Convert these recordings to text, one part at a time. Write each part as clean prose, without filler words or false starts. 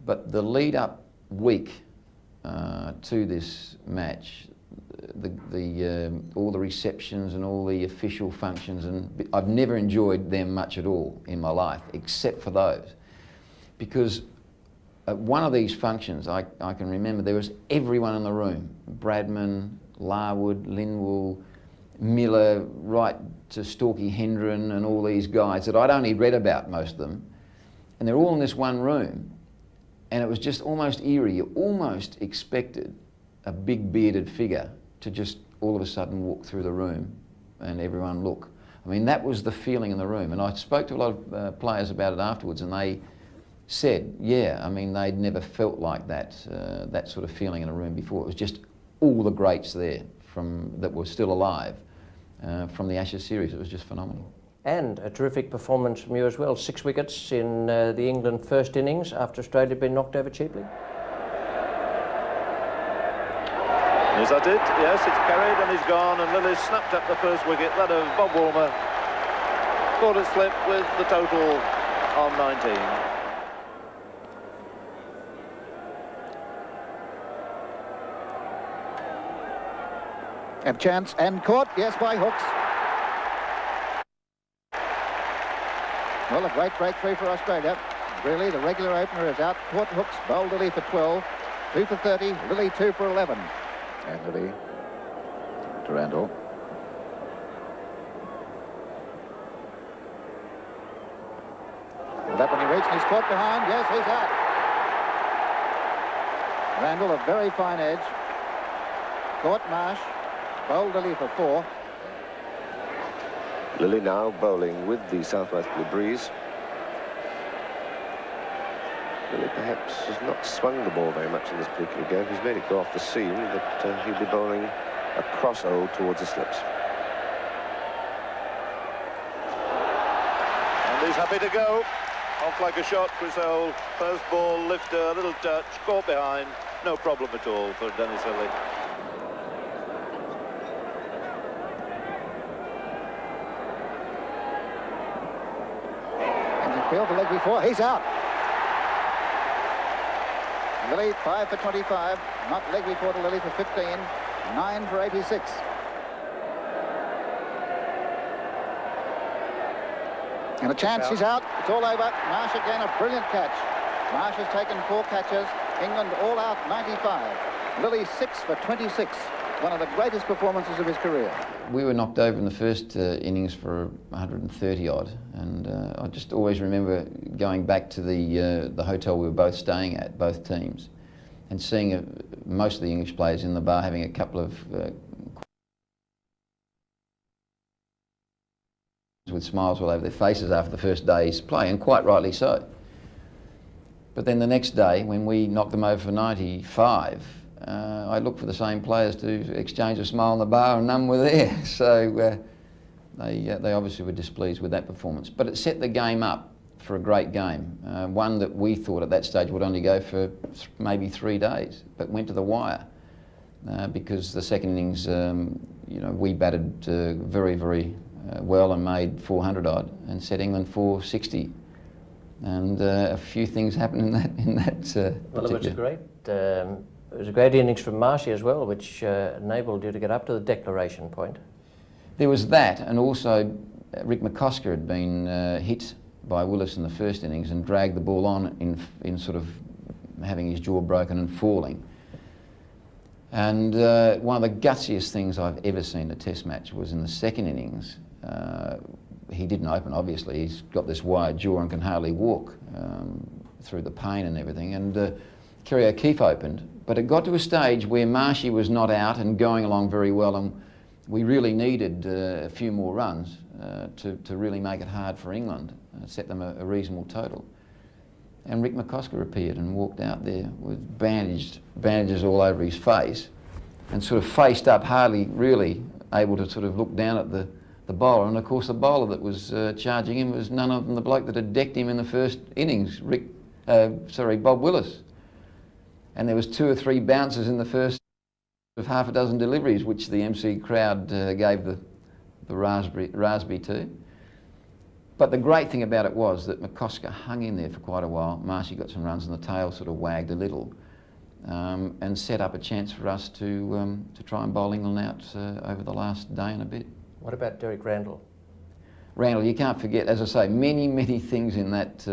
But the lead-up week to this match, all the receptions and all the official functions, and I've never enjoyed them much at all in my life, except for those. Because at one of these functions, I can remember there was everyone in the room, Bradman, Larwood, Linwell, Miller, right to Storky Hendren and all these guys that I'd only read about, most of them, and they're all in this one room, and it was just almost eerie. You almost expected a big bearded figure to just all of a sudden walk through the room and everyone look. I mean, that was the feeling in the room, and I spoke to a lot of players about it afterwards, and they said, yeah, I mean, they'd never felt like that, that sort of feeling in a room before. It was just all the greats there that were still alive from the Ashes series. It was just phenomenal. And a terrific performance from you as well. 6 wickets in the England first innings after Australia had been knocked over cheaply. Is that it? Yes, it's carried and he's gone, and Lillee snapped up the first wicket, that of Bob Woolmer. Caught it slip with the total on 19. A chance and caught, yes, by Hooks. Well, a great breakthrough for Australia. Really, the regular opener is out. Caught Hooks, bowled Lillee for 12, 2 for 30, Lillee 2 for 11. And Lillee to Randall. Well, that one he reached and he's caught behind. Yes, he's out. Randall, a very fine edge. Caught Marsh. Bowled Lillee for 4. Lillee now bowling with the southwesterly breeze. Lillee perhaps has not swung the ball very much in this particular game. He's made it go off the seam, but he'll be bowling a cross-hole towards the slips. And he's happy to go. Off like a shot, Crisell. First ball, lifter, a little touch, caught behind. No problem at all for Dennis Lillee. Field the leg before, he's out. Lillee 5 for 25, not leg before to Lillee for 15, 9 for 86. And a chance, he's out, it's all over. Marsh again, a brilliant catch. Marsh has taken 4 catches, England all out 95. Lillee 6 for 26, one of the greatest performances of his career. We were knocked over in the first innings for 130 odd, and I just always remember going back to the hotel we were both staying at, both teams, and seeing most of the English players in the bar having a couple of with smiles all over their faces after the first day's play, and quite rightly so. But then the next day, when we knocked them over for 95, I looked for the same players to exchange a smile in the bar, and none were there. So they obviously were displeased with that performance. But it set the game up for a great game, one that we thought at that stage would only go for maybe 3 days, but went to the wire because the second innings, you know, we batted very, very well and made 400 odd and set England 460. And a few things happened in that. Well, it was a great innings from Marshy as well, which enabled you to get up to the declaration point. There was that, and also Rick McCosker had been hit by Willis in the first innings and dragged the ball on in sort of having his jaw broken and falling. And one of the gutsiest things I've ever seen a test match was in the second innings. He didn't open, obviously. He's got this wired jaw and can hardly walk through the pain and everything. And Kerry O'Keefe opened, but it got to a stage where Marshy was not out and going along very well, and we really needed a few more runs to really make it hard for England, set them a reasonable total. And Rick McCosker appeared and walked out there with bandages all over his face and sort of faced up, hardly really able to sort of look down at the bowler. And of course the bowler that was charging him was none other than the bloke that had decked him in the first innings, Bob Willis. And there was 2 or 3 bounces in the first of half a dozen deliveries, which the MC crowd gave the raspberry to. But the great thing about it was that McCosker hung in there for quite a while. Marshy got some runs and the tail sort of wagged a little, and set up a chance for us to try and bowl England out over the last day and a bit. What about Derek Randall? Randall, you can't forget, as I say, many things in that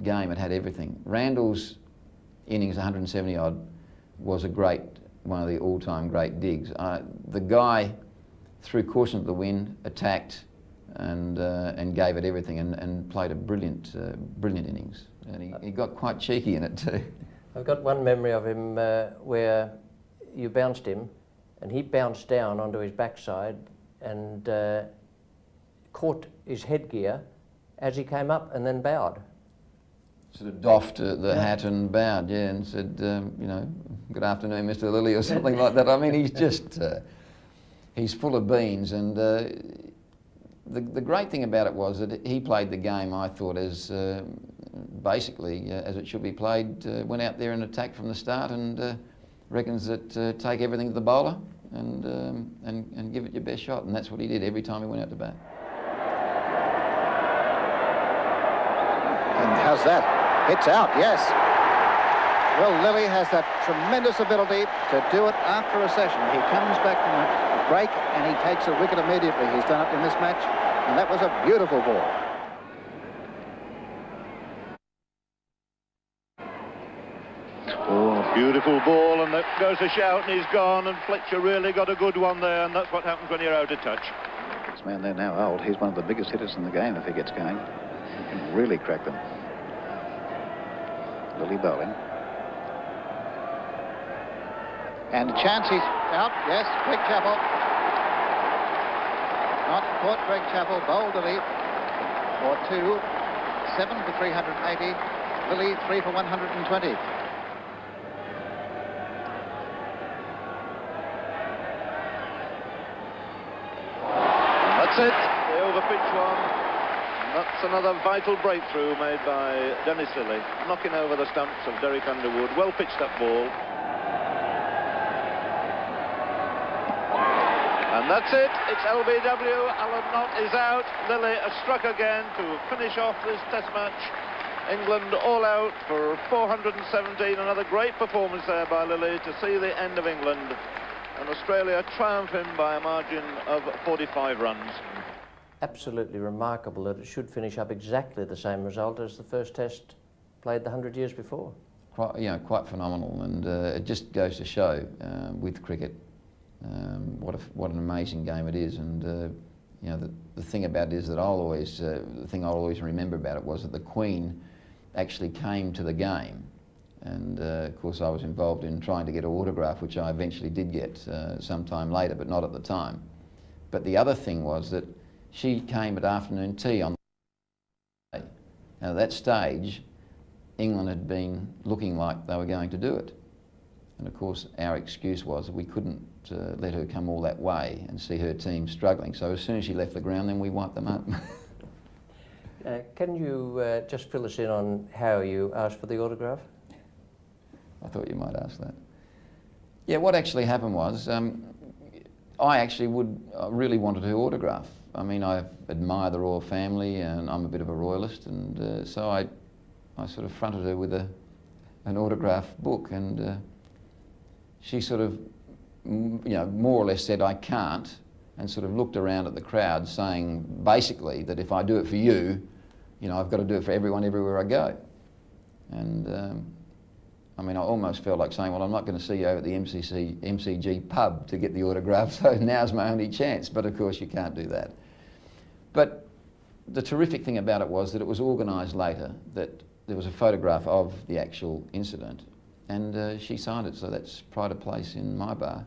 game. It had everything. Randall's innings, 170 odd, was one of the all-time great digs. The guy, through caution of the wind, attacked and gave it everything and played a brilliant innings. And he got quite cheeky in it too. I've got one memory of him where you bounced him and he bounced down onto his backside and caught his headgear as he came up and then bowed. Sort of doffed the hat and bowed, yeah, and said, you know, good afternoon, Mr. Lillee, or something like that. I mean, he's just, he's full of beans. And the great thing about it was that he played the game, I thought, as basically as it should be played. Went out there and attacked from the start, and reckons that take everything to the bowler and give it your best shot. And that's what he did every time he went out to bat. And how's that? It's out, yes. Well, Lillee has that tremendous ability to do it after a session. He comes back from a break and he takes a wicket immediately. He's done it in this match, and that was a beautiful ball. Oh, beautiful ball, and that goes a shout, and he's gone, and Fletcher really got a good one there, and that's what happens when you're out of touch. This man there now old, he's one of the biggest hitters in the game if he gets going. He can really crack them. Lillee bowling. And a chance, he's out, yes, Greg Chappell. Not caught Greg Chappell, bowled Lillee for 2, 7 for 380, Lillee 3 for 120. That's it, the overpitch one. That's another vital breakthrough made by Dennis Lillee, knocking over the stumps of Derek Underwood. Well pitched up ball. And that's it, it's LBW. Alan Knott is out. Lillee has struck again to finish off this test match. England all out for 417. Another great performance there by Lillee to see the end of England. And Australia triumphing by a margin of 45 runs. Absolutely remarkable that it should finish up exactly the same result as the first test played the 100 years before. Quite phenomenal, and it just goes to show with cricket what an amazing game it is. And you know, the thing about it is that the thing I'll always remember about it was that the Queen actually came to the game, and of course I was involved in trying to get an autograph, which I eventually did get sometime later, but not at the time. But the other thing was that she came at afternoon tea on the day. Now at that stage, England had been looking like they were going to do it. And of course our excuse was that we couldn't let her come all that way and see her team struggling. So as soon as she left the ground, then we wiped them up. Can you just fill us in on how you asked for the autograph? I thought you might ask that. Yeah, what actually happened was, I actually really wanted her autograph. I mean, I admire the royal family, and I'm a bit of a royalist, and so I sort of fronted her with an autograph book, and she sort of, you know, more or less said, I can't, and sort of looked around at the crowd saying, basically, that if I do it for you, you know, I've got to do it for everyone everywhere I go. And I mean, I almost felt like saying, well, I'm not going to see you over at the MCG pub to get the autograph, so now's my only chance. But of course you can't do that. But the terrific thing about it was that it was organised later, that there was a photograph of the actual incident, and she signed it, so that's pride of place in my bar.